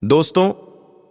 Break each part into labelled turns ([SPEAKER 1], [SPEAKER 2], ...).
[SPEAKER 1] दोस्तों,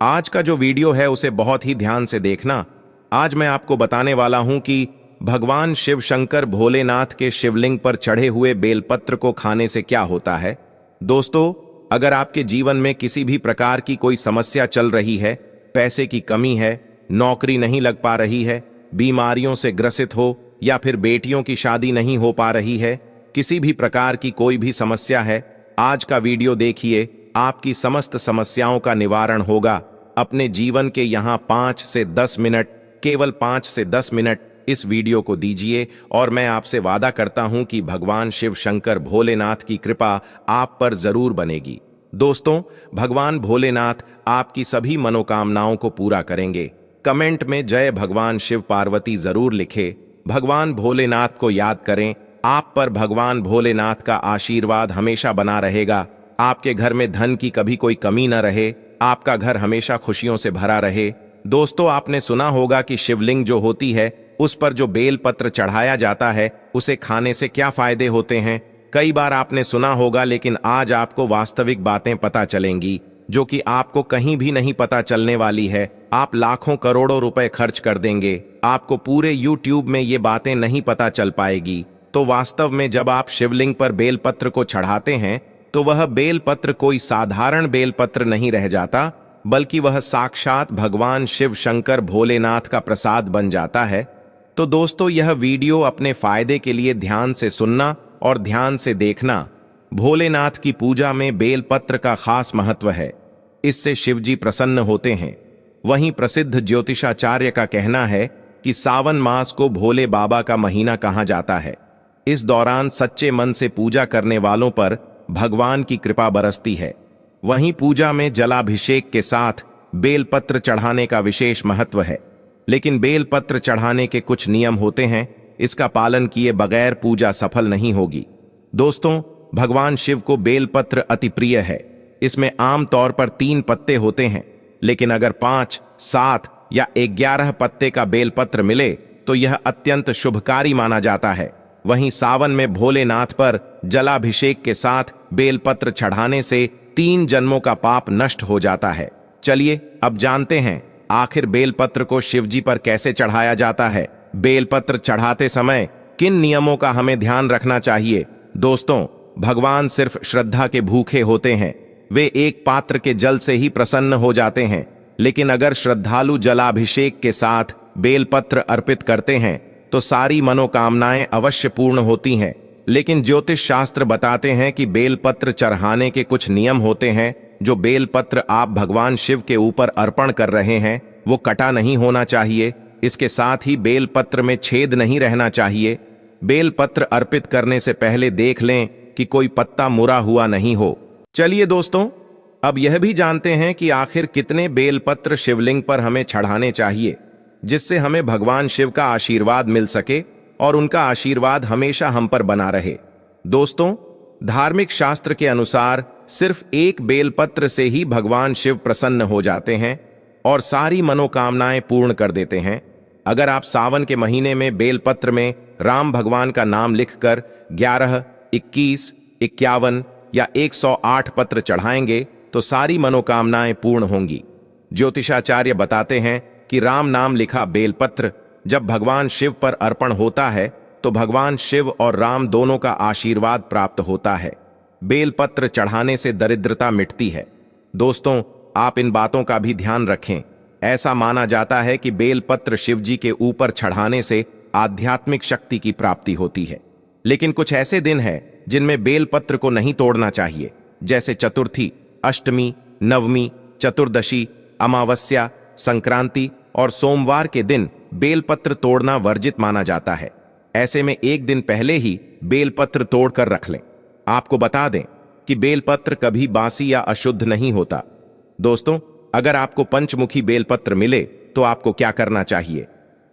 [SPEAKER 1] आज का जो वीडियो है उसे बहुत ही ध्यान से देखना। आज मैं आपको बताने वाला हूं कि भगवान शिव शंकर भोलेनाथ के शिवलिंग पर चढ़े हुए बेलपत्र को खाने से क्या होता है। दोस्तों, अगर आपके जीवन में किसी भी प्रकार की कोई समस्या चल रही है, पैसे की कमी है, नौकरी नहीं लग पा रही है, बीमारियों से ग्रसित हो या फिर बेटियों की शादी नहीं हो पा रही है, किसी भी प्रकार की कोई भी समस्या है, आज का वीडियो देखिए, आपकी समस्त समस्याओं का निवारण होगा। अपने जीवन के यहाँ 5 से 10 मिनट, केवल 5 से 10 मिनट इस वीडियो को दीजिए और मैं आपसे वादा करता हूं कि भगवान शिव शंकर भोलेनाथ की कृपा आप पर जरूर बनेगी। दोस्तों, भगवान भोलेनाथ आपकी सभी मनोकामनाओं को पूरा करेंगे। कमेंट में जय भगवान शिव पार्वती जरूर लिखें। भगवान भोलेनाथ को याद करें। आप पर भगवान भोलेनाथ का आशीर्वाद हमेशा बना रहेगा। आपके घर में धन की कभी कोई कमी न रहे, आपका घर हमेशा खुशियों से भरा रहे। दोस्तों, आपने सुना होगा कि शिवलिंग जो होती है उस पर जो बेल पत्र चढ़ाया जाता है उसे खाने से क्या फायदे होते हैं। कई बार आपने सुना होगा, लेकिन आज आपको वास्तविक बातें पता चलेंगी जो कि आपको कहीं भी नहीं पता चलने वाली है। आप लाखों करोड़ों रुपए खर्च कर देंगे, आपको पूरे यूट्यूब में ये बातें नहीं पता चल पाएगी। तो वास्तव में जब आप शिवलिंग पर बेलपत्र को चढ़ाते हैं तो वह बेलपत्र कोई साधारण बेलपत्र नहीं रह जाता, बल्कि वह साक्षात भगवान शिव शंकर भोलेनाथ का प्रसाद बन जाता है। तो दोस्तों, यह वीडियो अपने फायदे के लिए ध्यान से सुनना और ध्यान से देखना। भोलेनाथ की पूजा में बेलपत्र का खास महत्व है, इससे शिवजी प्रसन्न होते हैं। वहीं प्रसिद्ध ज्योतिषाचार्य का कहना है कि सावन मास को भोले बाबा का महीना कहा जाता है। इस दौरान सच्चे मन से पूजा करने वालों पर भगवान की कृपा बरसती है। वहीं पूजा में जलाभिषेक के साथ बेलपत्र चढ़ाने का विशेष महत्व है, लेकिन बेलपत्र चढ़ाने के कुछ नियम होते हैं, इसका पालन किए बगैर पूजा सफल नहीं होगी। दोस्तों, भगवान शिव को बेलपत्र अति प्रिय है। इसमें आम तौर पर 3 पत्ते होते हैं, लेकिन अगर 5, 7 या 11 पत्ते का बेलपत्र मिले तो यह अत्यंत शुभकारी माना जाता है। वहीं सावन में भोलेनाथ पर जलाभिषेक के साथ बेलपत्र चढ़ाने से 3 जन्मों का पाप नष्ट हो जाता है। चलिए अब जानते हैं आखिर बेलपत्र को शिवजी पर कैसे चढ़ाया जाता है। बेलपत्र चढ़ाते समय किन नियमों का हमें ध्यान रखना चाहिए। दोस्तों, भगवान सिर्फ श्रद्धा के भूखे होते हैं। वे एक पात्र के जल से ही प्रसन्न हो जाते हैं, लेकिन अगर श्रद्धालु जलाभिषेक के साथ बेलपत्र अर्पित करते हैं तो सारी मनोकामनाएं अवश्य पूर्ण होती हैं। लेकिन ज्योतिष शास्त्र बताते हैं कि बेलपत्र चढ़ाने के कुछ नियम होते हैं। जो बेलपत्र आप भगवान शिव के ऊपर अर्पण कर रहे हैं वो कटा नहीं होना चाहिए। इसके साथ ही बेलपत्र में छेद नहीं रहना चाहिए। बेलपत्र अर्पित करने से पहले देख लें कि कोई पत्ता मुड़ा हुआ नहीं हो। चलिए दोस्तों, अब यह भी जानते हैं कि आखिर कितने बेलपत्र शिवलिंग पर हमें चढ़ाने चाहिए, जिससे हमें भगवान शिव का आशीर्वाद मिल सके और उनका आशीर्वाद हमेशा हम पर बना रहे। दोस्तों, धार्मिक शास्त्र के अनुसार सिर्फ 1 बेलपत्र से ही भगवान शिव प्रसन्न हो जाते हैं और सारी मनोकामनाएं पूर्ण कर देते हैं। अगर आप सावन के महीने में बेलपत्र में राम भगवान का नाम लिखकर 11, 21, 51 या 108 पत्र चढ़ाएंगे तो सारी मनोकामनाएं पूर्ण होंगी। ज्योतिषाचार्य बताते हैं कि राम नाम लिखा बेलपत्र जब भगवान शिव पर अर्पण होता है तो भगवान शिव और राम दोनों का आशीर्वाद प्राप्त होता है। बेलपत्र चढ़ाने से दरिद्रता मिटती है। दोस्तों, आप इन बातों का भी ध्यान रखें। ऐसा माना जाता है कि बेलपत्र शिवजी के ऊपर चढ़ाने से आध्यात्मिक शक्ति की प्राप्ति होती है। लेकिन कुछ ऐसे दिन हैं जिनमें बेलपत्र को नहीं तोड़ना चाहिए, जैसे चतुर्थी, अष्टमी, नवमी, चतुर्दशी, अमावस्या, संक्रांति और सोमवार के दिन बेलपत्र तोड़ना वर्जित माना जाता है। ऐसे में एक दिन पहले ही बेलपत्र तोड़कर रख लें। आपको बता दें कि बेलपत्र कभी बासी या अशुद्ध नहीं होता। दोस्तों, अगर आपको पंचमुखी बेलपत्र मिले तो आपको क्या करना चाहिए,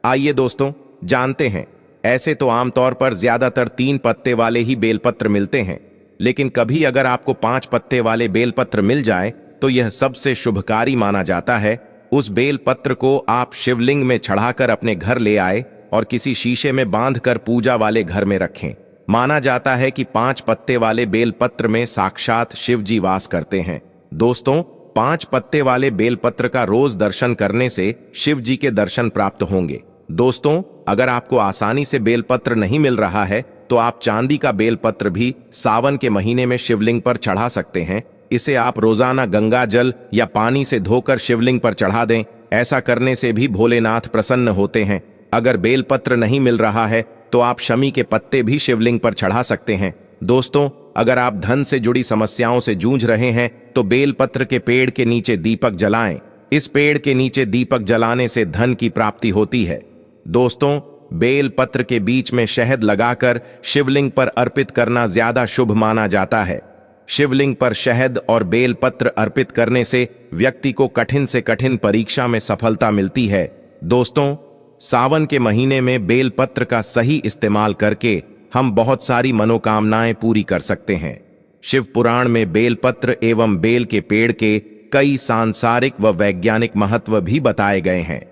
[SPEAKER 1] आइए दोस्तों जानते हैं। ऐसे तो आमतौर पर ज्यादातर 3 पत्ते वाले ही बेलपत्र मिलते हैं, लेकिन कभी अगर आपको 5 पत्ते वाले बेलपत्र मिल जाए तो यह सबसे शुभकारी माना जाता है। उस बेलपत्र को आप शिवलिंग में चढ़ाकर अपने घर ले आए और किसी शीशे में बांधकर पूजा वाले घर में रखें। माना जाता है कि 5 पत्ते वाले बेलपत्र में साक्षात शिव जी वास करते हैं। दोस्तों, 5 पत्ते वाले बेलपत्र का रोज दर्शन करने से शिव जी के दर्शन प्राप्त होंगे। दोस्तों, अगर आपको आसानी से बेलपत्र नहीं मिल रहा है तो आप चांदी का बेलपत्र भी सावन के महीने में शिवलिंग पर चढ़ा सकते हैं। इसे आप रोजाना गंगा जल या पानी से धोकर शिवलिंग पर चढ़ा दें। ऐसा करने से भी भोलेनाथ प्रसन्न होते हैं। अगर बेलपत्र नहीं मिल रहा है तो आप शमी के पत्ते भी शिवलिंग पर चढ़ा सकते हैं। दोस्तों, अगर आप धन से जुड़ी समस्याओं से जूझ रहे हैं तो बेलपत्र के पेड़ के नीचे दीपक जलाएं। इस पेड़ के नीचे दीपक जलाने से धन की प्राप्ति होती है। दोस्तों, बेलपत्र के बीच में शहद लगाकर शिवलिंग पर अर्पित करना ज्यादा शुभ माना जाता है। शिवलिंग पर शहद और बेलपत्र अर्पित करने से व्यक्ति को कठिन से कठिन परीक्षा में सफलता मिलती है। दोस्तों, सावन के महीने में बेलपत्र का सही इस्तेमाल करके हम बहुत सारी मनोकामनाएं पूरी कर सकते हैं। शिव पुराण में बेलपत्र एवं बेल के पेड़ के कई सांसारिक व वैज्ञानिक महत्व भी बताए गए हैं।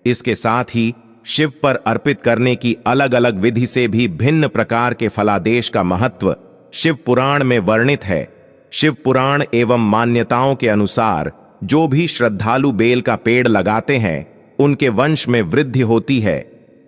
[SPEAKER 1] इसके साथ ही शिव पर अर्पित करने की अलग अलग विधि से भी भिन्न प्रकार के फलादेश का महत्व शिव पुराण में वर्णित है। शिव पुराण एवं मान्यताओं के अनुसार जो भी श्रद्धालु बेल का पेड़ लगाते हैं उनके वंश में वृद्धि होती है।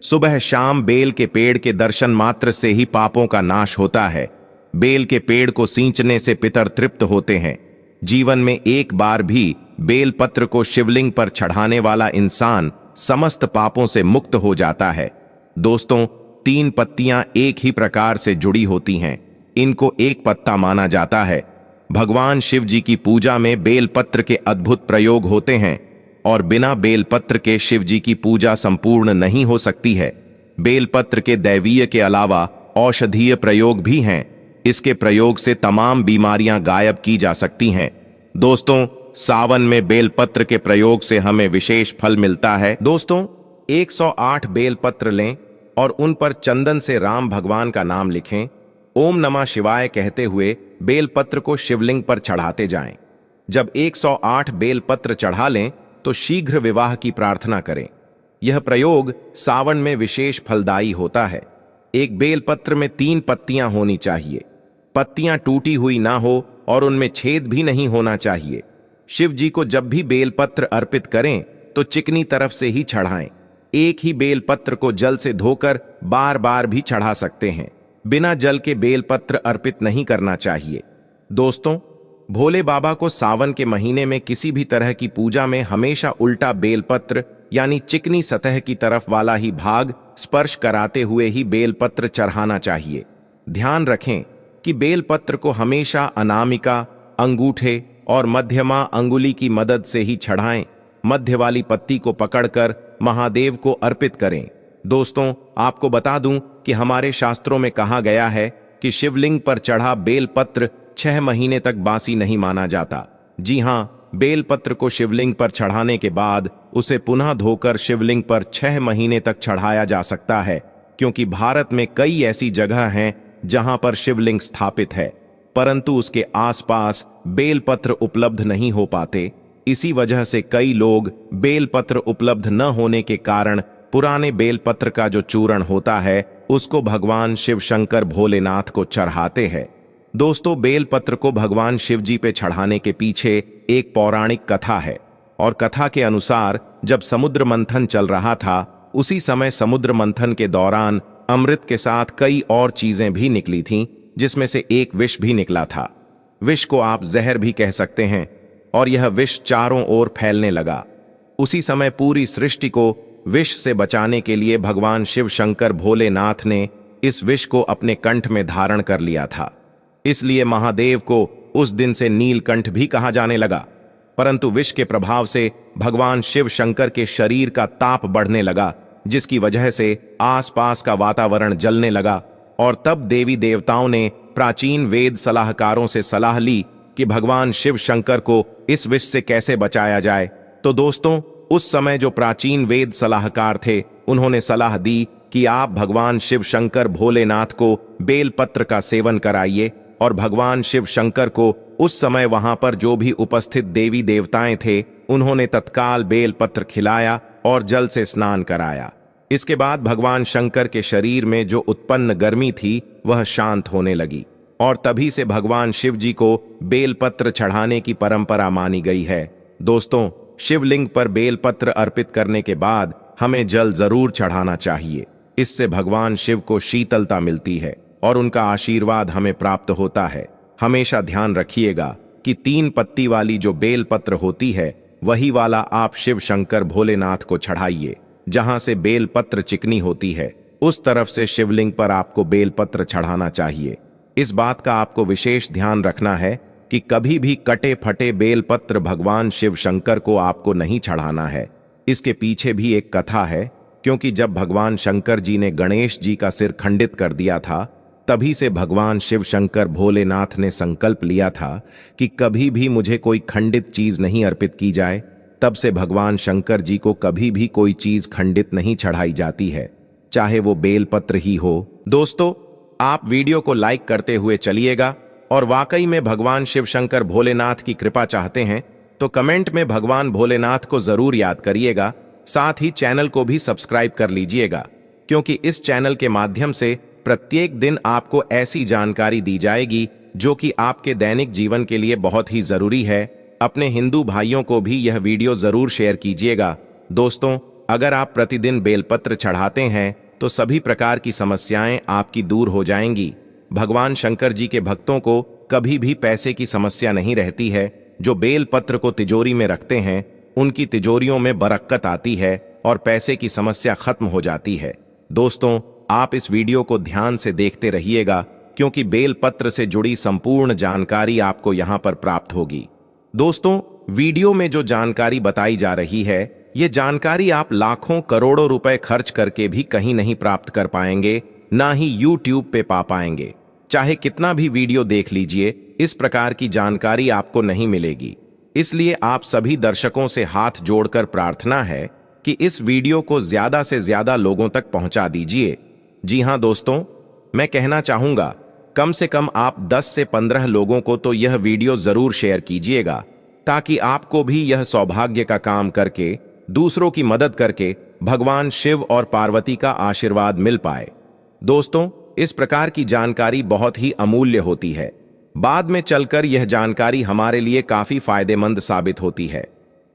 [SPEAKER 1] सुबह शाम बेल के पेड़ के दर्शन मात्र से ही पापों का नाश होता है। बेल के पेड़ को सींचने से पितर तृप्त होते हैं। जीवन में एक बार भी बेल पत्र को शिवलिंग पर चढ़ाने वाला इंसान समस्त पापों से मुक्त हो जाता है। दोस्तों, 3 पत्तियां एक ही प्रकार से जुड़ी होती हैं। इनको एक पत्ता माना जाता है। भगवान शिव जी की पूजा में बेलपत्र के अद्भुत प्रयोग होते हैं और बिना बेलपत्र के शिव जी की पूजा संपूर्ण नहीं हो सकती है। बेलपत्र के दैवीय के अलावा औषधीय प्रयोग भी हैं। इसके प्रयोग से तमाम बीमारियां गायब की जा सकती हैं। दोस्तों, सावन में बेलपत्र के प्रयोग से हमें विशेष फल मिलता है। दोस्तों, 108 बेलपत्र लें और उन पर चंदन से राम भगवान का नाम लिखें। ओम नमः शिवाय कहते हुए बेलपत्र को शिवलिंग पर चढ़ाते जाएं। जब 108 बेलपत्र चढ़ा लें तो शीघ्र विवाह की प्रार्थना करें। यह प्रयोग सावन में विशेष फलदायी होता है। एक बेलपत्र में 3 पत्तियां होनी चाहिए। पत्तियां टूटी हुई ना हो और उनमें छेद भी नहीं होना चाहिए। शिव जी को जब भी बेलपत्र अर्पित करें तो चिकनी तरफ से ही चढ़ाएं। एक ही बेलपत्र को जल से धोकर बार बार भी चढ़ा सकते हैं। बिना जल के बेलपत्र अर्पित नहीं करना चाहिए। दोस्तों, भोले बाबा को सावन के महीने में किसी भी तरह की पूजा में हमेशा उल्टा बेलपत्र यानी चिकनी सतह की तरफ वाला ही भाग स्पर्श कराते हुए ही बेलपत्र चढ़ाना चाहिए। ध्यान रखें कि बेलपत्र को हमेशा अनामिका, अंगूठे और मध्यमा अंगुली की मदद से ही चढ़ाएं। मध्य वाली पत्ती को पकड़कर महादेव को अर्पित करें। दोस्तों, आपको बता दूं कि हमारे शास्त्रों में कहा गया है कि शिवलिंग पर चढ़ा बेलपत्र 6 महीने तक बासी नहीं माना जाता। जी हां, बेलपत्र को शिवलिंग पर चढ़ाने के बाद उसे पुनः धोकर शिवलिंग पर 6 महीने तक चढ़ाया जा सकता है, क्योंकि भारत में कई ऐसी जगह हैं जहां पर शिवलिंग स्थापित है परंतु उसके आसपास बेलपत्र उपलब्ध नहीं हो पाते। इसी वजह से कई लोग बेलपत्र उपलब्ध न होने के कारण पुराने बेलपत्र का जो चूर्ण होता है उसको भगवान शिव शंकर भोलेनाथ को चढ़ाते हैं। दोस्तों, बेलपत्र को भगवान शिव जी पे चढ़ाने के पीछे एक पौराणिक कथा है और कथा के अनुसार जब समुद्र मंथन चल रहा था उसी समय समुद्र मंथन के दौरान अमृत के साथ कई और चीजें भी निकली थीं, जिसमें से एक विष भी निकला था। विष को आप जहर भी कह सकते हैं और यह विष चारों ओर फैलने लगा। उसी समय पूरी सृष्टि को विष से बचाने के लिए भगवान शिव शंकर भोलेनाथ ने इस विष को अपने कंठ में धारण कर लिया था। इसलिए महादेव को उस दिन से नीलकंठ भी कहा जाने लगा। परंतु विष के प्रभाव से भगवान शिव शंकर के शरीर का ताप बढ़ने लगा, जिसकी वजह से आसपास का वातावरण जलने लगा और तब देवी देवताओं ने प्राचीन वेद सलाहकारों से सलाह ली कि भगवान शिव शंकर को इस विष से कैसे बचाया जाए। तो दोस्तों, उस समय जो प्राचीन वेद सलाहकार थे उन्होंने सलाह दी कि आप भगवान शिव शंकर भोलेनाथ को बेलपत्र का सेवन कराइए और भगवान शिव शंकर को उस समय वहां पर जो भी उपस्थित देवी देवताएं थे उन्होंने तत्काल बेलपत्र खिलाया और जल से स्नान कराया। इसके बाद भगवान शंकर के शरीर में जो उत्पन्न गर्मी थी वह शांत होने लगी। और तभी से भगवान शिव जी को बेलपत्र चढ़ाने की परंपरा मानी गई है। दोस्तों, शिवलिंग पर बेलपत्र अर्पित करने के बाद हमें जल जरूर चढ़ाना चाहिए। इससे भगवान शिव को शीतलता मिलती है और उनका आशीर्वाद हमें प्राप्त होता है। हमेशा ध्यान रखिएगा कि 3 पत्ती वाली जो बेलपत्र होती है वही वाला आप शिव शंकर भोलेनाथ को चढ़ाइए। जहां से बेलपत्र चिकनी होती है उस तरफ से शिवलिंग पर आपको बेलपत्र चढ़ाना चाहिए। इस बात का आपको विशेष ध्यान रखना है कि कभी भी कटे फटे बेलपत्र भगवान शिव शंकर को आपको नहीं चढ़ाना है। इसके पीछे भी एक कथा है, क्योंकि जब भगवान शंकर जी ने गणेश जी का सिर खंडित कर दिया था, तभी से भगवान शिव शंकर भोलेनाथ ने संकल्प लिया था कि कभी भी मुझे कोई खंडित चीज नहीं अर्पित की जाए। तब से भगवान शंकर जी को कभी भी कोई चीज खंडित नहीं चढ़ाई जाती है, चाहे वो बेलपत्र ही हो। दोस्तों, आप वीडियो को लाइक करते हुए चलिएगा और वाकई में भगवान शिव शंकर भोलेनाथ की कृपा चाहते हैं तो कमेंट में भगवान भोलेनाथ को जरूर याद करिएगा। साथ ही चैनल को भी सब्सक्राइब कर लीजिएगा, क्योंकि इस चैनल के माध्यम से प्रत्येक दिन आपको ऐसी जानकारी दी जाएगी जो कि आपके दैनिक जीवन के लिए बहुत ही जरूरी है। अपने हिंदू भाइयों को भी यह वीडियो जरूर शेयर कीजिएगा। दोस्तों, अगर आप प्रतिदिन बेलपत्र चढ़ाते हैं तो सभी प्रकार की समस्याएं आपकी दूर हो जाएंगी। भगवान शंकर जी के भक्तों को कभी भी पैसे की समस्या नहीं रहती है। जो बेलपत्र को तिजोरी में रखते हैं उनकी तिजोरियों में बरकत आती है और पैसे की समस्या खत्म हो जाती है। दोस्तों, आप इस वीडियो को ध्यान से देखते रहिएगा, क्योंकि बेलपत्र से जुड़ी संपूर्ण जानकारी आपको यहां पर प्राप्त होगी। दोस्तों, वीडियो में जो जानकारी बताई जा रही है, ये जानकारी आप लाखों करोड़ों रुपए खर्च करके भी कहीं नहीं प्राप्त कर पाएंगे, ना ही यूट्यूब पे पा पाएंगे। चाहे कितना भी वीडियो देख लीजिए, इस प्रकार की जानकारी आपको नहीं मिलेगी। इसलिए आप सभी दर्शकों से हाथ जोड़कर प्रार्थना है कि इस वीडियो को ज्यादा से ज्यादा लोगों तक पहुंचा दीजिए। जी हां दोस्तों, मैं कहना चाहूंगा, कम से कम आप 10 से 15 लोगों को तो यह वीडियो जरूर शेयर कीजिएगा, ताकि आपको भी यह सौभाग्य का काम करके, दूसरों की मदद करके भगवान शिव और पार्वती का आशीर्वाद मिल पाए। दोस्तों, इस प्रकार की जानकारी बहुत ही अमूल्य होती है। बाद में चलकर यह जानकारी हमारे लिए काफी फायदेमंद साबित होती है।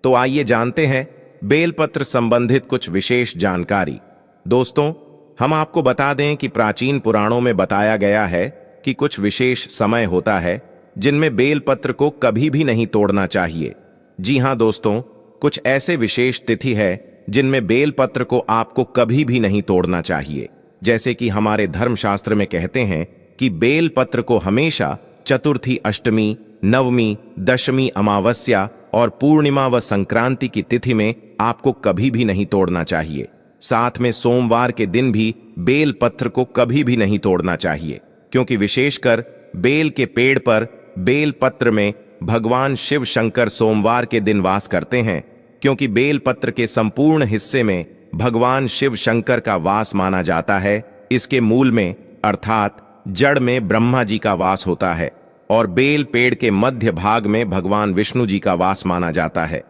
[SPEAKER 1] तो आइए जानते हैं बेलपत्र संबंधित कुछ विशेष जानकारी। दोस्तों, हम आपको बता दें कि प्राचीन पुराणों में बताया गया है कि कुछ विशेष समय होता है जिनमें बेलपत्र को कभी भी नहीं तोड़ना चाहिए। जी हां दोस्तों, कुछ ऐसे विशेष तिथि है जिनमें बेलपत्र को आपको कभी भी नहीं तोड़ना चाहिए। जैसे कि हमारे धर्मशास्त्र में कहते हैं कि बेलपत्र को हमेशा चतुर्थी, अष्टमी, नवमी, दशमी, अमावस्या और पूर्णिमा व संक्रांति की तिथि में आपको कभी भी नहीं तोड़ना चाहिए। साथ में सोमवार के दिन भी बेल पत्र को कभी भी नहीं तोड़ना चाहिए, क्योंकि विशेषकर बेल के पेड़ पर बेल पत्र में भगवान शिव शंकर सोमवार के दिन वास करते हैं, क्योंकि बेल पत्र के संपूर्ण हिस्से में भगवान शिव शंकर का वास माना जाता है। इसके मूल में अर्थात जड़ में ब्रह्मा जी का वास होता है और बेल पेड़ के मध्य भाग में भगवान विष्णु जी का वास माना जाता है।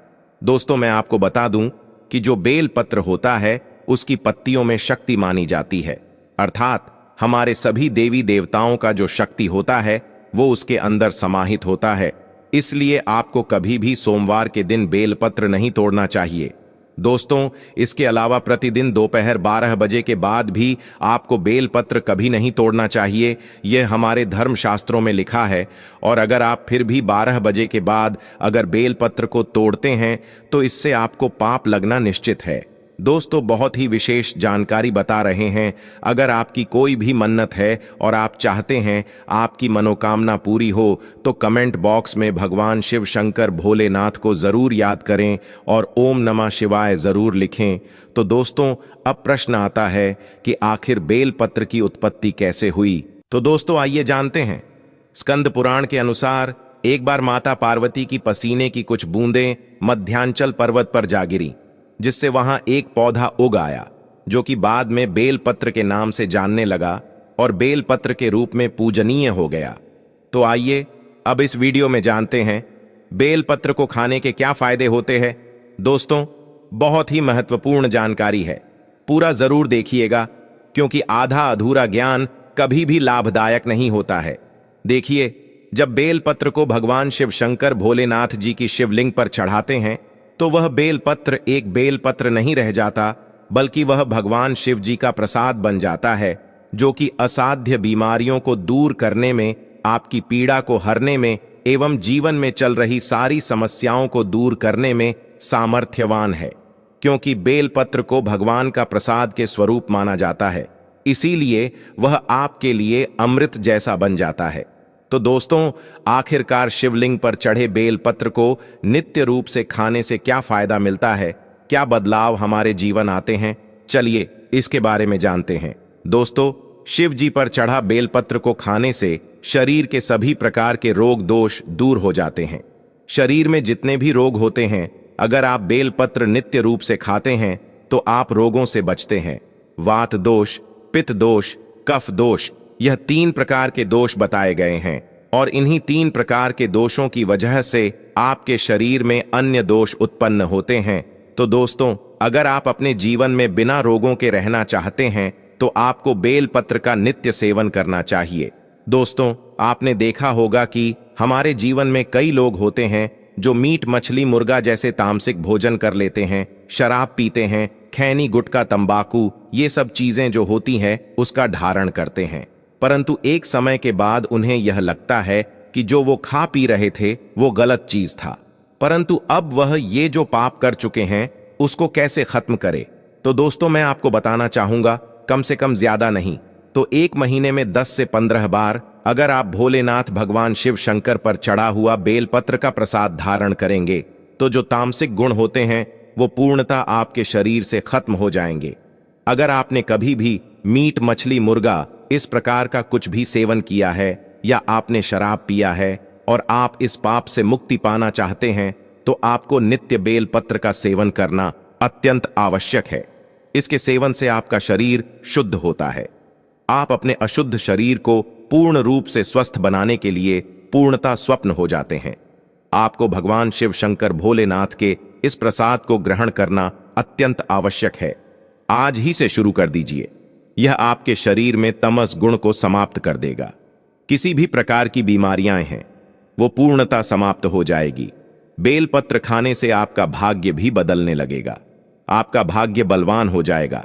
[SPEAKER 1] दोस्तों, मैं आपको बता दूं कि जो बेल पत्र होता है उसकी पत्तियों में शक्ति मानी जाती है, अर्थात हमारे सभी देवी देवताओं का जो शक्ति होता है वो उसके अंदर समाहित होता है। इसलिए आपको कभी भी सोमवार के दिन बेलपत्र नहीं तोड़ना चाहिए। दोस्तों, इसके अलावा प्रतिदिन दोपहर 12 बजे के बाद भी आपको बेलपत्र कभी नहीं तोड़ना चाहिए। यह हमारे धर्मशास्त्रों में लिखा है, और अगर आप फिर भी 12 बजे के बाद अगर बेलपत्र को तोड़ते हैं तो इससे आपको पाप लगना निश्चित है। दोस्तों, बहुत ही विशेष जानकारी बता रहे हैं। अगर आपकी कोई भी मन्नत है और आप चाहते हैं आपकी मनोकामना पूरी हो तो कमेंट बॉक्स में भगवान शिव शंकर भोलेनाथ को जरूर याद करें और ओम नमः शिवाय जरूर लिखें। तो दोस्तों, अब प्रश्न आता है कि आखिर बेलपत्र की उत्पत्ति कैसे हुई। तो दोस्तों, आइए जानते हैं। स्कंद पुराण के अनुसार एक बार माता पार्वती की पसीने की कुछ बूंदें मध्यांचल पर्वत पर जा गिरी, जिससे वहां एक पौधा उग आया, जो कि बाद में बेलपत्र के नाम से जानने लगा और बेलपत्र के रूप में पूजनीय हो गया। तो आइए अब इस वीडियो में जानते हैं बेलपत्र को खाने के क्या फायदे होते हैं। दोस्तों, बहुत ही महत्वपूर्ण जानकारी है, पूरा जरूर देखिएगा, क्योंकि आधा अधूरा ज्ञान कभी भी लाभदायक नहीं होता है। देखिए, जब बेलपत्र को भगवान शिव शंकर भोलेनाथ जी की शिवलिंग पर चढ़ाते हैं तो वह बेलपत्र एक बेलपत्र नहीं रह जाता, बल्कि वह भगवान शिव जी का प्रसाद बन जाता है, जो कि असाध्य बीमारियों को दूर करने में, आपकी पीड़ा को हरने में एवं जीवन में चल रही सारी समस्याओं को दूर करने में सामर्थ्यवान है। क्योंकि बेलपत्र को भगवान का प्रसाद के स्वरूप माना जाता है, इसीलिए वह आपके लिए अमृत जैसा बन जाता है। तो दोस्तों, आखिरकार शिवलिंग पर चढ़े बेलपत्र को नित्य रूप से खाने से क्या फायदा मिलता है, क्या बदलाव हमारे जीवन आते हैं, चलिए इसके बारे में जानते हैं। दोस्तों, शिव जी पर चढ़ा बेलपत्र को खाने से शरीर के सभी प्रकार के रोग दोष दूर हो जाते हैं। शरीर में जितने भी रोग होते हैं, अगर आप बेलपत्र नित्य रूप से खाते हैं तो आप रोगों से बचते हैं। वात दोष, पित्त दोष, कफ दोष, यह 3 प्रकार के दोष बताए गए हैं और इन्हीं 3 प्रकार के दोषों की वजह से आपके शरीर में अन्य दोष उत्पन्न होते हैं। तो दोस्तों, अगर आप अपने जीवन में बिना रोगों के रहना चाहते हैं तो आपको बेलपत्र का नित्य सेवन करना चाहिए। दोस्तों, आपने देखा होगा कि हमारे जीवन में कई लोग होते हैं जो मीट मछली मुर्गा जैसे तामसिक भोजन कर लेते हैं, शराब पीते हैं, खैनी गुटखा तंबाकू ये सब चीजें जो होती हैं उसका धारण करते हैं, परंतु एक समय के बाद उन्हें यह लगता है कि जो वो खा पी रहे थे वो गलत चीज था, परंतु अब वह ये जो पाप कर चुके हैं उसको कैसे खत्म करे। तो दोस्तों, मैं आपको बताना चाहूंगा, कम से कम ज्यादा नहीं तो 1 महीने में 10 से 15 बार अगर आप भोलेनाथ भगवान शिव शंकर पर चढ़ा हुआ बेलपत्र का प्रसाद धारण करेंगे तो जो तामसिक गुण होते हैं वो पूर्णतः आपके शरीर से खत्म हो जाएंगे। अगर आपने कभी भी मीट मछली मुर्गा इस प्रकार का कुछ भी सेवन किया है या आपने शराब पिया है और आप इस पाप से मुक्ति पाना चाहते हैं तो आपको नित्य बेलपत्र का सेवन करना अत्यंत आवश्यक है। इसके सेवन से आपका शरीर शुद्ध होता है। आप अपने अशुद्ध शरीर को पूर्ण रूप से स्वस्थ बनाने के लिए पूर्णता स्वप्न हो जाते हैं। आपको भगवान शिव शंकर भोलेनाथ के इस प्रसाद को ग्रहण करना अत्यंत आवश्यक है। आज ही से शुरू कर दीजिए। यह आपके शरीर में तमस गुण को समाप्त कर देगा। किसी भी प्रकार की बीमारियां हैं वो पूर्णता समाप्त हो जाएगी। बेलपत्र खाने से आपका भाग्य भी बदलने लगेगा। आपका भाग्य बलवान हो जाएगा।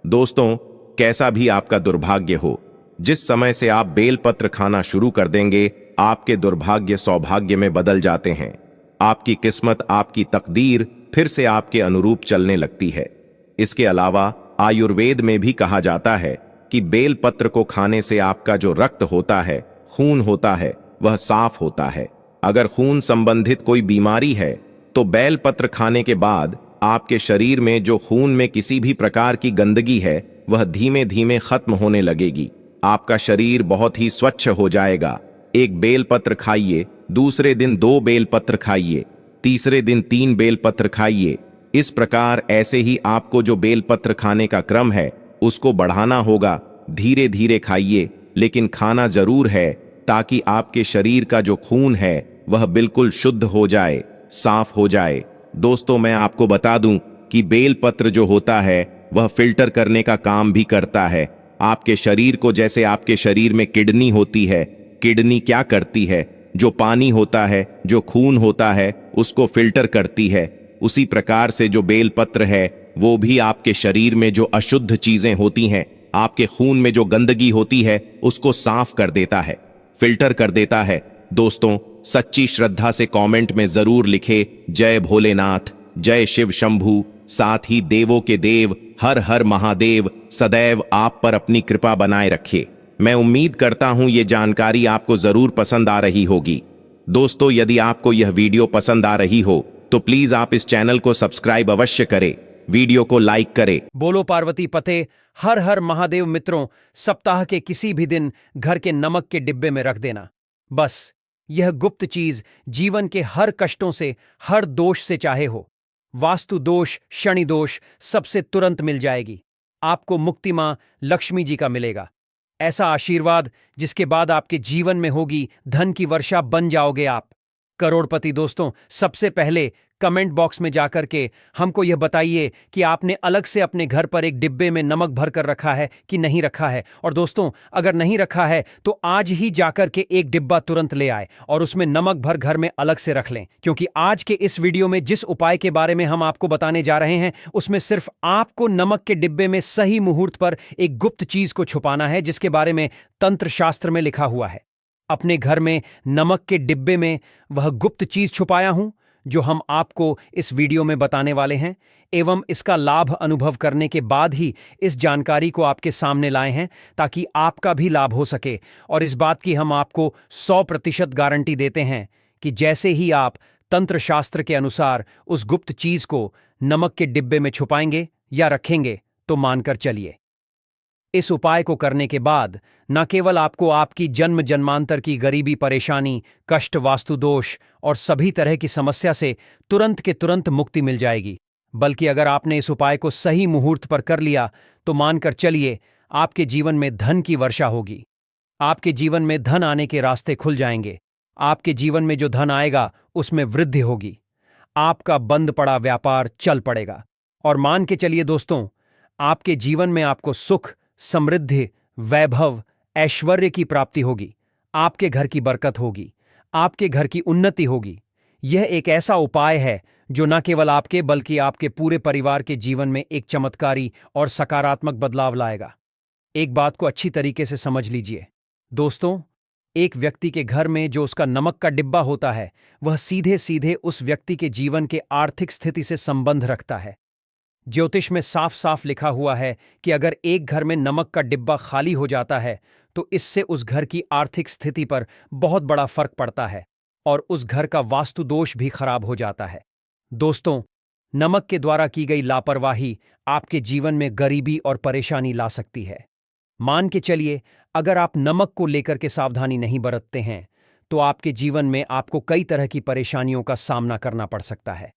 [SPEAKER 1] दोस्तों, कैसा भी आपका दुर्भाग्य हो, जिस समय से आप बेलपत्र खाना शुरू कर देंगे आपके दुर्भाग्य सौभाग्य में बदल जाते हैं। आपकी किस्मत, आपकी तकदीर फिर से आपके अनुरूप चलने लगती है। इसके अलावा आयुर्वेद में भी कहा जाता है कि बेलपत्र को खाने से आपका जो रक्त होता है, खून होता है, वह साफ होता है। अगर खून संबंधित कोई बीमारी है तो बेलपत्र खाने के बाद आपके शरीर में जो खून में किसी भी प्रकार की गंदगी है वह धीमे धीमे खत्म होने लगेगी। आपका शरीर बहुत ही स्वच्छ हो जाएगा। एक बेलपत्र खाइए, दूसरे दिन 2 बेलपत्र खाइए, तीसरे दिन 3 बेलपत्र खाइए। इस प्रकार ऐसे ही आपको जो बेलपत्र खाने का क्रम है उसको बढ़ाना होगा। धीरे धीरे खाइए, लेकिन खाना जरूर है ताकि आपके शरीर का जो खून है वह बिल्कुल शुद्ध हो जाए, साफ हो जाए। दोस्तों, मैं आपको बता दूं कि बेलपत्र जो होता है वह फिल्टर करने का काम भी करता है। आपके शरीर को, जैसे आपके शरीर में किडनी होती है, किडनी क्या करती है, जो पानी होता है, जो खून होता है उसको फिल्टर करती है। उसी प्रकार से जो बेलपत्र है वो भी आपके शरीर में जो अशुद्ध चीजें होती हैं, आपके खून में जो गंदगी होती है उसको साफ कर देता है, फिल्टर कर देता है। दोस्तों, सच्ची श्रद्धा से कमेंट में जरूर लिखे जय भोलेनाथ, जय शिव शंभू, साथ ही देवों के देव हर हर महादेव सदैव आप पर अपनी कृपा बनाए रखे। मैं उम्मीद करता हूं ये जानकारी आपको जरूर पसंद आ रही होगी। दोस्तों, यदि आपको यह वीडियो पसंद आ रही हो तो प्लीज आप इस चैनल को सब्सक्राइब अवश्य करें, वीडियो को लाइक करें।
[SPEAKER 2] बोलो पार्वती पते, हर हर महादेव। मित्रों, सप्ताह के किसी भी दिन घर के नमक के डिब्बे में रख देना। बस यह गुप्त चीज जीवन के हर कष्टों से, हर दोष से, चाहे हो वास्तु दोष, शनि दोष, सबसे तुरंत मिल जाएगी। आपको मुक्ति मां लक्ष्मी जी का मिलेगा। ऐसा आशीर्वाद जिसके बाद आपके जीवन में होगी धन की वर्षा, बन जाओगे आप। करोड़पति दोस्तों, सबसे पहले कमेंट बॉक्स में जाकर के हमको यह बताइए कि आपने अलग से अपने घर पर एक डिब्बे में नमक भर कर रखा है कि नहीं रखा है। और दोस्तों, अगर नहीं रखा है तो आज ही जाकर के एक डिब्बा तुरंत ले आए और उसमें नमक भर घर में अलग से रख लें, क्योंकि आज के इस वीडियो में जिस उपाय के बारे में हम आपको बताने जा रहे हैं उसमें सिर्फ आपको नमक के डिब्बे में सही मुहूर्त पर एक गुप्त चीज को छुपाना है, जिसके बारे में तंत्र शास्त्र में लिखा हुआ है। अपने घर में नमक के डिब्बे में वह गुप्त चीज छुपाया हूं जो हम आपको इस वीडियो में बताने वाले हैं, एवं इसका लाभ अनुभव करने के बाद ही इस जानकारी को आपके सामने लाए हैं, ताकि आपका भी लाभ हो सके। और इस बात की हम आपको 100% गारंटी देते हैं कि जैसे ही आप तंत्र शास्त्र के अनुसार उस गुप्त चीज को नमक के डिब्बे में छुपाएंगे या रखेंगे, तो मानकर चलिए, इस उपाय को करने के बाद न केवल आपको आपकी जन्म जन्मांतर की गरीबी, परेशानी, कष्ट, वास्तु दोष और सभी तरह की समस्या से तुरंत के तुरंत मुक्ति मिल जाएगी, बल्कि अगर आपने इस उपाय को सही मुहूर्त पर कर लिया तो मानकर चलिए आपके जीवन में धन की वर्षा होगी। आपके जीवन में धन आने के रास्ते खुल जाएंगे। आपके जीवन में जो धन आएगा उसमें वृद्धि होगी। आपका बंद पड़ा व्यापार चल पड़ेगा। और मान के चलिए दोस्तों, आपके जीवन में आपको सुख, समृद्धि, वैभव, ऐश्वर्य की प्राप्ति होगी। आपके घर की बरकत होगी। आपके घर की उन्नति होगी। यह एक ऐसा उपाय है जो न केवल आपके बल्कि आपके पूरे परिवार के जीवन में एक चमत्कारी और सकारात्मक बदलाव लाएगा। एक बात को अच्छी तरीके से समझ लीजिए दोस्तों, एक व्यक्ति के घर में जो उसका नमक का डिब्बा होता है, वह सीधे सीधे उस व्यक्ति के जीवन के आर्थिक स्थिति से संबंध रखता है। ज्योतिष में साफ साफ लिखा हुआ है कि अगर एक घर में नमक का डिब्बा खाली हो जाता है तो इससे उस घर की आर्थिक स्थिति पर बहुत बड़ा फर्क पड़ता है और उस घर का वास्तु दोष भी खराब हो जाता है। दोस्तों, नमक के द्वारा की गई लापरवाही आपके जीवन में गरीबी और परेशानी ला सकती है। मान के चलिए, अगर आप नमक को लेकर के सावधानी नहीं बरतते हैं तो आपके जीवन में आपको कई तरह की परेशानियों का सामना करना पड़ सकता है।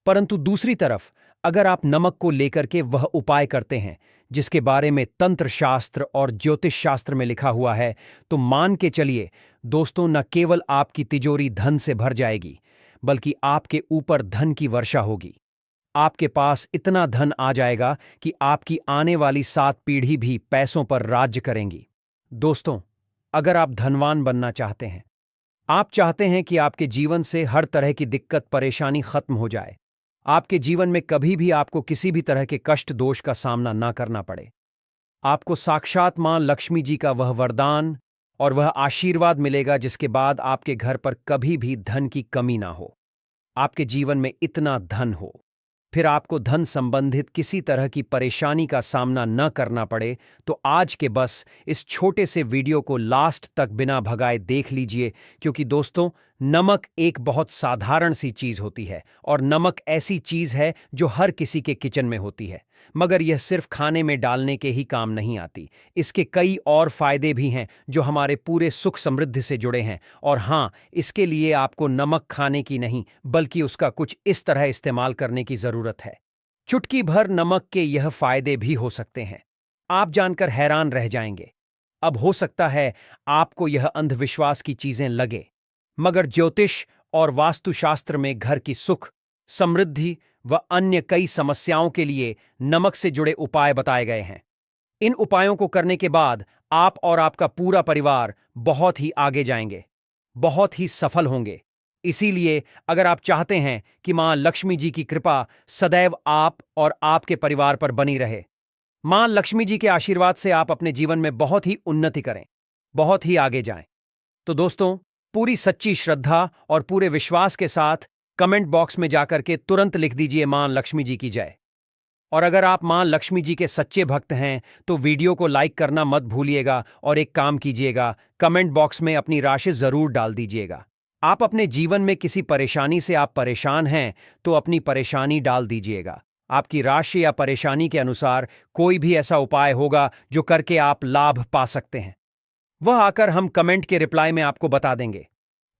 [SPEAKER 2] परंतु दूसरी तरफ, अगर आप नमक को लेकर के वह उपाय करते हैं जिसके बारे में तंत्र शास्त्र और ज्योतिष शास्त्र में लिखा हुआ है, तो मान के चलिए दोस्तों, न केवल आपकी तिजोरी धन से भर जाएगी, बल्कि आपके ऊपर धन की वर्षा होगी। आपके पास इतना धन आ जाएगा कि आपकी आने वाली 7 पीढ़ी भी पैसों पर राज्य करेंगी। दोस्तों, अगर आप धनवान बनना चाहते हैं, आप चाहते हैं कि आपके जीवन से हर तरह की दिक्कत, परेशानी खत्म हो जाए, आपके जीवन में कभी भी आपको किसी भी तरह के कष्ट, दोष का सामना ना करना पड़े, आपको साक्षात मां लक्ष्मी जी का वह वरदान और वह आशीर्वाद मिलेगा जिसके बाद आपके घर पर कभी भी धन की कमी ना हो, आपके जीवन में इतना धन हो, फिर आपको धन संबंधित किसी तरह की परेशानी का सामना न करना पड़े, तो आज के बस इस छोटे से वीडियो को लास्ट तक बिना भगाए देख लीजिए, क्योंकि दोस्तों, नमक एक बहुत साधारण सी चीज होती है और नमक ऐसी चीज है जो हर किसी के किचन में होती है, मगर यह सिर्फ खाने में डालने के ही काम नहीं आती। इसके कई और फायदे भी हैं जो हमारे पूरे सुख समृद्धि से जुड़े हैं। और हाँ, इसके लिए आपको नमक खाने की नहीं बल्कि उसका कुछ इस तरह इस्तेमाल करने की जरूरत है। चुटकी भर नमक के यह फायदे भी हो सकते हैं, आप जानकर हैरान रह जाएंगे। अब हो सकता है आपको यह अंधविश्वास की चीजें लगे, मगर ज्योतिष और वास्तुशास्त्र में घर की सुख, समृद्धि व अन्य कई समस्याओं के लिए नमक से जुड़े उपाय बताए गए हैं। इन उपायों को करने के बाद आप और आपका पूरा परिवार बहुत ही आगे जाएंगे, बहुत ही सफल होंगे। इसीलिए अगर आप चाहते हैं कि मां लक्ष्मी जी की कृपा सदैव आप और आपके परिवार पर बनी रहे, मां लक्ष्मी जी के आशीर्वाद से आप अपने जीवन में बहुत ही उन्नति करें, बहुत ही आगे जाएं, तो दोस्तों, पूरी सच्ची श्रद्धा और पूरे विश्वास के साथ कमेंट बॉक्स में जाकर के तुरंत लिख दीजिए मां लक्ष्मी जी की जय। और अगर आप मां लक्ष्मी जी के सच्चे भक्त हैं तो वीडियो को लाइक करना मत भूलिएगा और एक काम कीजिएगा, कमेंट बॉक्स में अपनी राशि जरूर डाल दीजिएगा। आप अपने जीवन में किसी परेशानी से आप परेशान हैं तो अपनी परेशानी डाल दीजिएगा। आपकी राशि या परेशानी के अनुसार कोई भी ऐसा उपाय होगा जो करके आप लाभ पा सकते हैं, वह आकर हम कमेंट के रिप्लाई में आपको बता देंगे।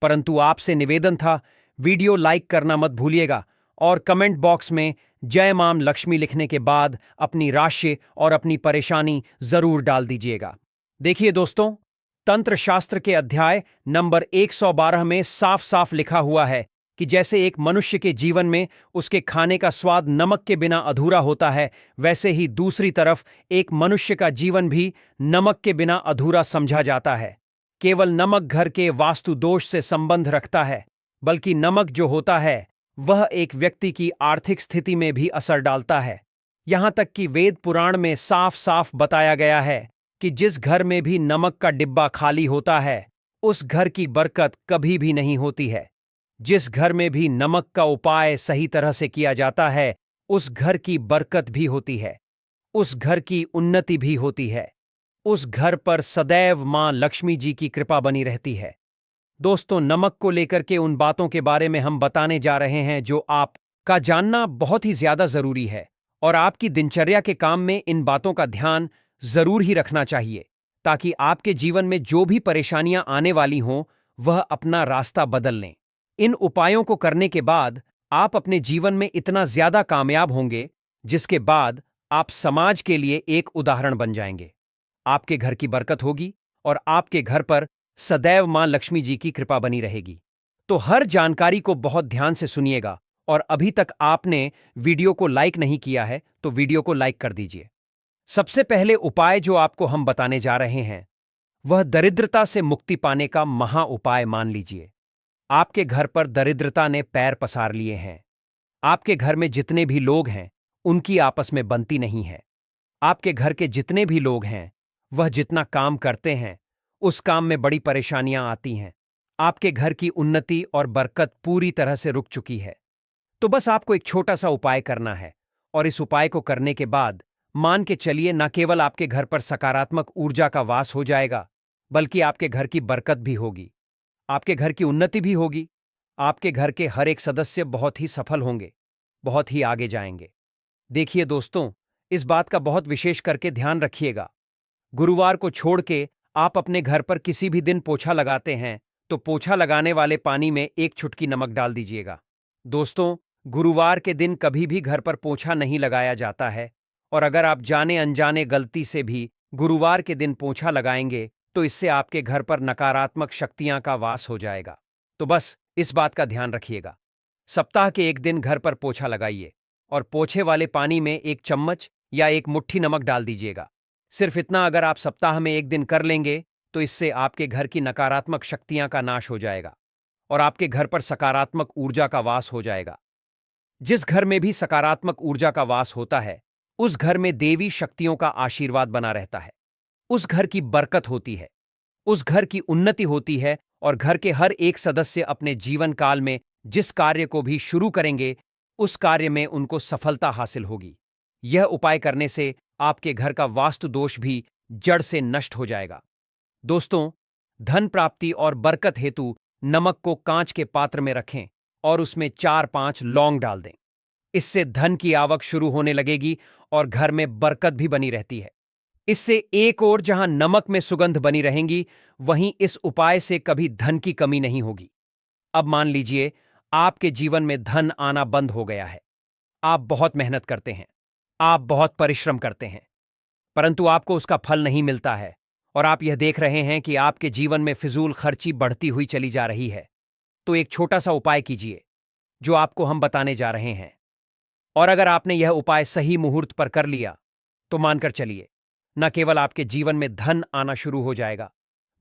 [SPEAKER 2] परंतु आपसे निवेदन था, वीडियो लाइक करना मत भूलिएगा और कमेंट बॉक्स में जय मां लक्ष्मी लिखने के बाद अपनी राशि और अपनी परेशानी जरूर डाल दीजिएगा। देखिए दोस्तों, तंत्र शास्त्र के अध्याय नंबर 112 में साफ साफ लिखा हुआ है कि जैसे एक मनुष्य के जीवन में उसके खाने का स्वाद नमक के बिना अधूरा होता है, वैसे ही दूसरी तरफ एक मनुष्य का जीवन भी नमक के बिना अधूरा समझा जाता है। केवल नमक घर के वास्तु दोष से संबंध रखता है, बल्कि नमक जो होता है वह एक व्यक्ति की आर्थिक स्थिति में भी असर डालता है। यहां तक कि वेद पुराण में साफ साफ बताया गया है कि जिस घर में भी नमक का डिब्बा खाली होता है, उस घर की बरकत कभी भी नहीं होती है। जिस घर में भी नमक का उपाय सही तरह से किया जाता है, उस घर की बरकत भी होती है, उस घर की उन्नति भी होती है, उस घर पर सदैव मां लक्ष्मी जी की कृपा बनी रहती है। दोस्तों, नमक को लेकर के उन बातों के बारे में हम बताने जा रहे हैं जो आपका जानना बहुत ही ज्यादा जरूरी है, और आपकी दिनचर्या के काम में इन बातों का ध्यान जरूर ही रखना चाहिए, ताकि आपके जीवन में जो भी परेशानियां आने वाली हों वह अपना रास्ता बदल लें। इन उपायों को करने के बाद आप अपने जीवन में इतना ज्यादा कामयाब होंगे, जिसके बाद आप समाज के लिए एक उदाहरण बन जाएंगे। आपके घर की बरकत होगी और आपके घर पर सदैव मां लक्ष्मी जी की कृपा बनी रहेगी। तो हर जानकारी को बहुत ध्यान से सुनिएगा, और अभी तक आपने वीडियो को लाइक नहीं किया है तो वीडियो को लाइक कर दीजिए। सबसे पहले उपाय जो आपको हम बताने जा रहे हैं वह दरिद्रता से मुक्ति पाने का महा उपाय मान लीजिए। आपके घर पर दरिद्रता ने पैर पसार लिए हैं। आपके घर में जितने भी लोग हैं उनकी आपस में बनती नहीं है। आपके घर के जितने भी लोग हैं वह जितना काम करते हैं उस काम में बड़ी परेशानियां आती हैं। आपके घर की उन्नति और बरकत पूरी तरह से रुक चुकी है। तो बस आपको एक छोटा सा उपाय करना है, और इस उपाय को करने के बाद मान के चलिए न केवल आपके घर पर सकारात्मक ऊर्जा का वास हो जाएगा, बल्कि आपके घर की बरकत भी होगी, आपके घर की उन्नति भी होगी। आपके घर के हर एक सदस्य बहुत ही सफल होंगे, बहुत ही आगे जाएंगे। देखिए दोस्तों, इस बात का बहुत विशेष करके ध्यान रखिएगा। गुरुवार को छोड़ के आप अपने घर पर किसी भी दिन पोछा लगाते हैं तो पोछा लगाने वाले पानी में एक चुटकी नमक डाल दीजिएगा। दोस्तों, गुरुवार के दिन कभी भी घर पर पोछा नहीं लगाया जाता है, और अगर आप जाने अनजाने गलती से भी गुरुवार के दिन पोछा लगाएंगे तो इससे आपके घर पर नकारात्मक शक्तियां का वास हो जाएगा। तो बस इस बात का ध्यान रखिएगा। सप्ताह के एक दिन घर पर पोछा लगाइए और पोछे वाले पानी में एक चम्मच या एक मुट्ठी नमक डाल दीजिएगा। सिर्फ इतना अगर आप सप्ताह में एक दिन कर लेंगे तो इससे आपके घर की नकारात्मक शक्तियां का नाश हो जाएगा और आपके घर पर सकारात्मक ऊर्जा का वास हो जाएगा। जिस घर में भी सकारात्मक ऊर्जा का वास होता है उस घर में देवी शक्तियों का आशीर्वाद बना रहता है, उस घर की बरकत होती है, उस घर की उन्नति होती है, और घर के हर एक सदस्य अपने जीवन काल में जिस कार्य को भी शुरू करेंगे उस कार्य में उनको सफलता हासिल होगी। यह उपाय करने से आपके घर का वास्तु दोष भी जड़ से नष्ट हो जाएगा। दोस्तों, धन प्राप्ति और बरकत हेतु नमक को कांच के पात्र में रखें और उसमें 4-5 लौंग डाल दें। इससे धन की आवक शुरू होने लगेगी और घर में बरकत भी बनी रहती है। इससे एक और जहां नमक में सुगंध बनी रहेंगी, वहीं इस उपाय से कभी धन की कमी नहीं होगी। अब मान लीजिए आपके जीवन में धन आना बंद हो गया है। आप बहुत मेहनत करते हैं, आप बहुत परिश्रम करते हैं, परंतु आपको उसका फल नहीं मिलता है, और आप यह देख रहे हैं कि आपके जीवन में फिजूल खर्ची बढ़ती हुई चली जा रही है। तो एक छोटा सा उपाय कीजिए जो आपको हम बताने जा रहे हैं, और अगर आपने यह उपाय सही मुहूर्त पर कर लिया तो मानकर चलिए, न केवल आपके जीवन में धन आना शुरू हो जाएगा,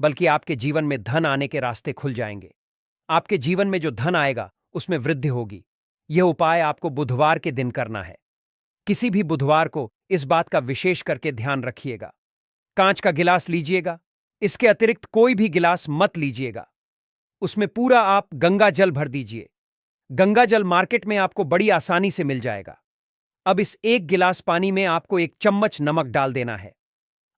[SPEAKER 2] बल्कि आपके जीवन में धन आने के रास्ते खुल जाएंगे। आपके जीवन में जो धन आएगा उसमें वृद्धि होगी। यह उपाय आपको बुधवार के दिन करना है। किसी भी बुधवार को इस बात का विशेष करके ध्यान रखिएगा। कांच का गिलास लीजिएगा, इसके अतिरिक्त कोई भी गिलास मत लीजिएगा। उसमें पूरा आप गंगा जल भर दीजिए। गंगा जल मार्केट में आपको बड़ी आसानी से मिल जाएगा। अब इस एक गिलास पानी में आपको एक चम्मच नमक डाल देना है।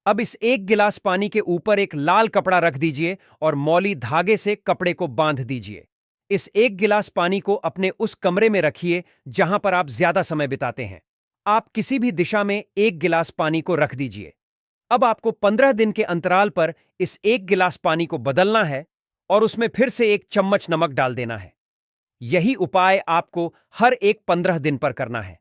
[SPEAKER 2] अब इस एक गिलास पानी के ऊपर एक लाल कपड़ा रख दीजिए और मौली धागे से कपड़े को बांध दीजिए। इस एक गिलास पानी को अपने उस कमरे में रखिए जहां पर आप ज्यादा समय बिताते हैं। आप किसी भी दिशा में एक गिलास पानी को रख दीजिए। अब आपको 15 दिन के अंतराल पर इस एक गिलास पानी को बदलना है और उसमें फिर से एक चम्मच नमक डाल देना है। यही उपाय आपको हर एक 15 दिन पर करना है।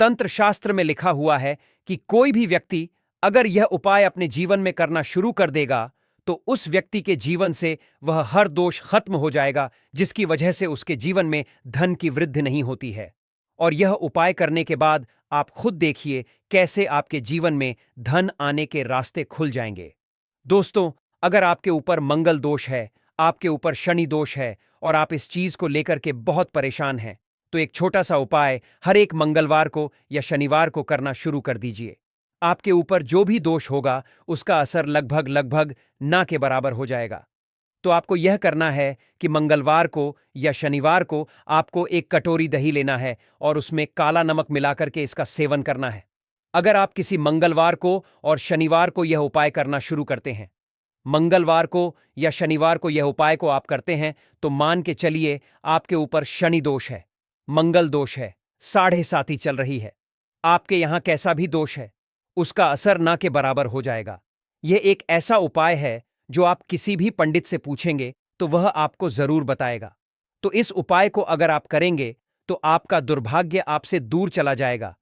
[SPEAKER 2] तंत्र शास्त्र में लिखा हुआ है कि कोई भी व्यक्ति अगर यह उपाय अपने जीवन में करना शुरू कर देगा तो उस व्यक्ति के जीवन से वह हर दोष खत्म हो जाएगा जिसकी वजह से उसके जीवन में धन की वृद्धि नहीं होती है। और यह उपाय करने के बाद आप खुद देखिए कैसे आपके जीवन में धन आने के रास्ते खुल जाएंगे। दोस्तों, अगर आपके ऊपर मंगल दोष है, आपके ऊपर शनि दोष है और आप इस चीज को लेकर के बहुत परेशान हैं, तो एक छोटा सा उपाय हर एक मंगलवार को या शनिवार को करना शुरू कर दीजिए। आपके ऊपर जो भी दोष होगा उसका असर लगभग लगभग ना के बराबर हो जाएगा। तो आपको यह करना है कि मंगलवार को या शनिवार को आपको एक कटोरी दही लेना है और उसमें काला नमक मिलाकर के इसका सेवन करना है। अगर आप किसी मंगलवार को और शनिवार को यह उपाय करना शुरू करते हैं, मंगलवार को या शनिवार को यह उपाय को आप करते हैं, तो मान के चलिए आपके ऊपर शनि दोष है, मंगल दोष है, साढ़े साती चल रही है, आपके यहां कैसा भी दोष है, उसका असर ना के बराबर हो जाएगा। यह एक ऐसा उपाय है जो आप किसी भी पंडित से पूछेंगे तो वह आपको जरूर बताएगा। तो इस उपाय को अगर आप करेंगे तो आपका दुर्भाग्य आपसे दूर चला जाएगा